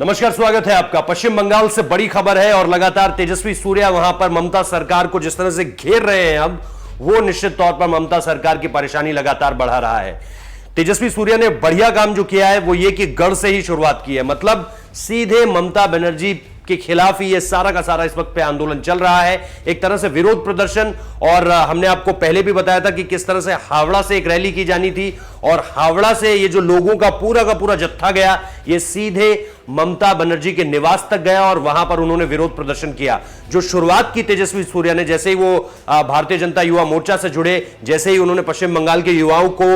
नमस्कार, स्वागत है आपका। पश्चिम बंगाल से बड़ी खबर है और लगातार तेजस्वी सूर्या वहां पर ममता सरकार को जिस तरह से घेर रहे हैं अब, वो निश्चित तौर पर ममता सरकार की परेशानी लगातार बढ़ा रहा है। तेजस्वी सूर्या ने बढ़िया काम जो किया है वो ये कि गढ़ से ही शुरुआत की है, मतलब सीधे ममता बनर्जी के खिलाफ ही ये सारा का सारा इस वक्त पे आंदोलन चल रहा है, एक तरह से विरोध प्रदर्शन। और हमने आपको पहले भी बताया था कि किस तरह से हावड़ा से एक रैली की जानी थी और हावड़ा से ये जो लोगों का पूरा जत्था गया, ये सीधे ममता बनर्जी के निवास तक गया और वहां पर उन्होंने विरोध प्रदर्शन किया। जो शुरुआत की तेजस्वी सूर्या ने, जैसे ही वो भारतीय जनता युवा मोर्चा से जुड़े, जैसे ही उन्होंने पश्चिम बंगाल के युवाओं को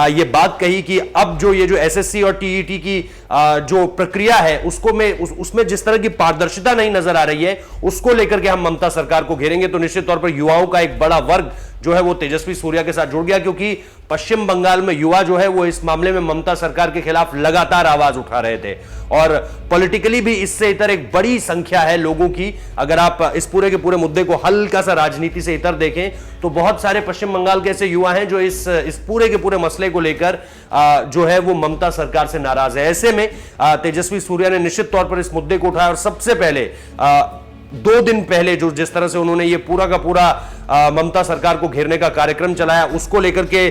ये बात कही कि अब जो ये जो एसएससी और टीईटी की जो प्रक्रिया है उसमें जिस तरह की पारदर्शिता नहीं नजर आ रही है, उसको लेकर के हम ममता सरकार को घेरेंगे। तो निश्चित तौर पर युवाओं का एक बड़ा वर्ग जो है वो तेजस्वी सूर्या के साथ जुड़ गया, क्योंकि पश्चिम बंगाल में युवा जो है वो इस मामले में ममता सरकार के खिलाफ लगातार आवाज उठा रहे थे और पॉलिटिकली भी इससे इतर एक बड़ी संख्या है लोगों की। अगर आप इस पूरे के पूरे मुद्दे को हल्का सा राजनीति से इतर देखें तो बहुत सारे पश्चिम बंगाल के ऐसे युवा हैं जो इस पूरे के पूरे मसले को लेकर जो है वो ममता सरकार से नाराज है। ऐसे में तेजस्वी सूर्या ने निश्चित तौर पर इस मुद्दे को उठाया और सबसे पहले 2 दिन पहले जो जिस तरह से उन्होंने ये पूरा का पूरा ममता सरकार को घेरने का कार्यक्रम चलाया, उसको लेकर के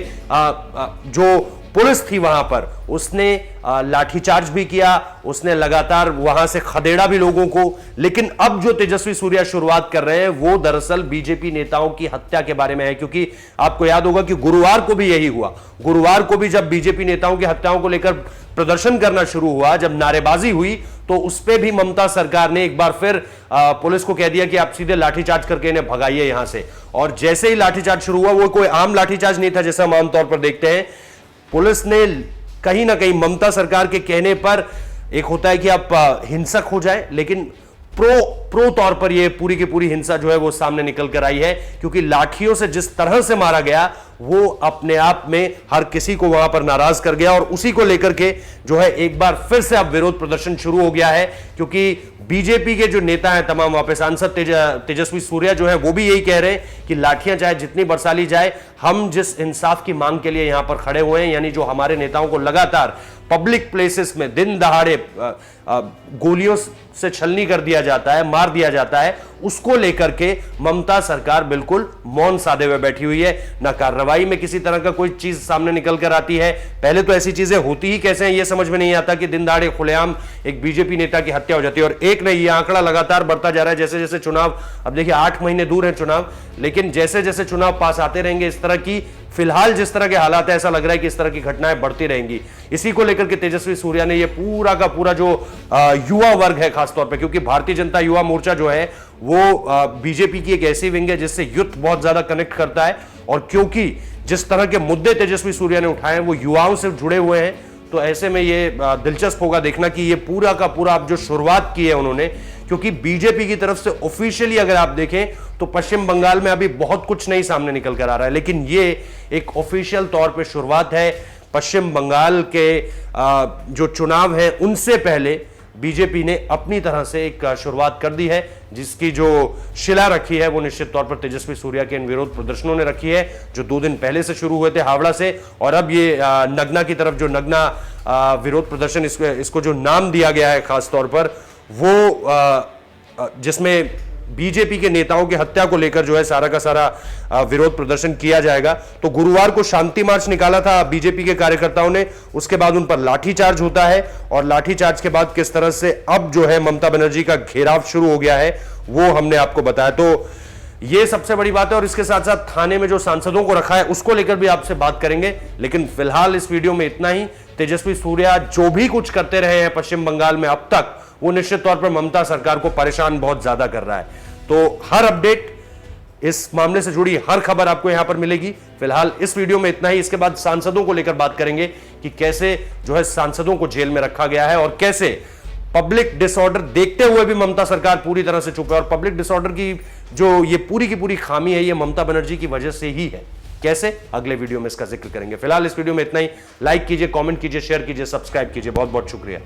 जो पुलिस थी वहां पर, उसने लाठीचार्ज भी किया, उसने लगातार वहां से खदेड़ा भी लोगों को। लेकिन अब जो तेजस्वी सूर्या शुरुआत कर रहे हैं वो दरअसल बीजेपी नेताओं की हत्या के बारे में है, क्योंकि आपको याद होगा कि गुरुवार को भी यही हुआ। गुरुवार को भी जब बीजेपी नेताओं की हत्याओं को लेकर प्रदर्शन करना शुरू हुआ, जब नारेबाजी हुई, तो उस पर भी ममता सरकार ने एक बार फिर पुलिस को कह दिया कि आप सीधे लाठीचार्ज करके इन्हें भगाइए यहां से। और जैसे ही लाठीचार्ज शुरू हुआ, वो कोई आम लाठीचार्ज नहीं था जैसा हम आमतौर पर देखते हैं। पुलिस ने कहीं ना कहीं ममता सरकार के कहने पर, एक होता है कि आप हिंसक हो जाए, लेकिन प्रो तौर पर यह पूरी की पूरी हिंसा जो है वो सामने निकल कर आई है, क्योंकि लाठियों से जिस तरह से मारा गया वो अपने आप में हर किसी को वहां पर नाराज कर गया। और उसी को लेकर के जो है एक बार फिर से अब विरोध प्रदर्शन शुरू हो गया है, क्योंकि बीजेपी के जो नेता हैं तमाम, वहां पे सांसद तेजस्वी सूर्या जो है वो भी यही कह रहे हैं कि लाठियां चाहे जितनी बरसाली जाए, हम जिस इंसाफ की मांग के लिए यहां पर खड़े हुए हैं, यानी जो हमारे नेताओं को लगातार पब्लिक प्लेसेस में दिन दहाड़े गोलियों से छलनी कर दिया जाता है, मार दिया जाता है, उसको लेकर के ममता सरकार बिल्कुल मौन साधे हुए बैठी हुई है। ना कार्रवाई में किसी तरह का कोई चीज सामने निकल कर आती है। पहले तो ऐसी चीजें होती ही कैसे हैं ये समझ में नहीं आता कि दिन दहाड़े खुलेआम एक बीजेपी नेता की हत्या हो जाती है। और एक नहीं, ये आंकड़ा लगातार बढ़ता जा रहा है। जैसे जैसे चुनाव, अब देखिए 8 महीने दूर है चुनाव, लेकिन जैसे जैसे चुनाव पास आते रहेंगे, इस तरह की फिलहाल जिस तरह के हालात है, ऐसा लग रहा है कि इस तरह की घटनाएं बढ़ती रहेंगी। इसी को लेकर के तेजस्वी सूर्या ने ये पूरा का पूरा जो युवा वर्ग है खासतौर पे, क्योंकि भारतीय जनता युवा मोर्चा जो है वो बीजेपी की एक ऐसी विंग है जिससे यूथ बहुत ज्यादा कनेक्ट करता है, और क्योंकि जिस तरह के मुद्दे तेजस्वी सूर्या ने उठाए हैं वो युवाओं से जुड़े हुए हैं, तो ऐसे में ये दिलचस्प होगा देखना कि ये पूरा का पूरा अब जो शुरुआत की है उन्होंने, क्योंकि बीजेपी की तरफ से ऑफिशियली अगर आप देखें तो पश्चिम बंगाल में अभी बहुत कुछ नहीं सामने निकल कर आ रहा है, लेकिन ये एक ऑफिशियल तौर पे शुरुआत है। पश्चिम बंगाल के जो चुनाव है उनसे पहले बीजेपी ने अपनी तरह से एक शुरुआत कर दी है, जिसकी जो शिला रखी है वो निश्चित तौर पर तेजस्वी सूर्या के इन विरोध प्रदर्शनों ने रखी है, जो 2 दिन पहले से शुरू हुए थे हावड़ा से। और अब ये नगना की तरफ जो नगना विरोध प्रदर्शन, इसको जो नाम दिया गया है खासतौर पर, वो जिसमें बीजेपी के नेताओं की हत्या को लेकर जो है सारा का सारा विरोध प्रदर्शन किया जाएगा। तो गुरुवार को शांति मार्च निकाला था बीजेपी के कार्यकर्ताओं ने, उसके बाद उन पर लाठीचार्ज होता है और लाठीचार्ज के बाद किस तरह से अब जो है ममता बनर्जी का घेराव शुरू हो गया है वो हमने आपको बताया। तो ये सबसे बड़ी बात है। और इसके साथ साथ थाने में जो सांसदों को रखा है उसको लेकर भी आपसे बात करेंगे, लेकिन फिलहाल इस वीडियो में इतना ही। तेजस्वी सूर्या जो भी कुछ करते रहे हैं पश्चिम बंगाल में अब तक, वो निश्चित तौर पर ममता सरकार को परेशान बहुत ज्यादा कर रहा है। तो हर अपडेट, इस मामले से जुड़ी हर खबर आपको यहां पर मिलेगी। फिलहाल इस वीडियो में इतना ही। इसके बाद सांसदों को लेकर बात करेंगे कि कैसे जो है सांसदों को जेल में रखा गया है और कैसे पब्लिक डिसऑर्डर देखते हुए भी ममता सरकार पूरी तरह से चुप है। और पब्लिक डिसऑर्डर की जो ये पूरी की पूरी खामी है, ये ममता बनर्जी की वजह से ही है। कैसे, अगले वीडियो में इसका जिक्र करेंगे। फिलहाल इस वीडियो में इतना ही। लाइक कीजिए, कमेंट कीजिए, शेयर कीजिए, सब्सक्राइब कीजिए। बहुत बहुत शुक्रिया।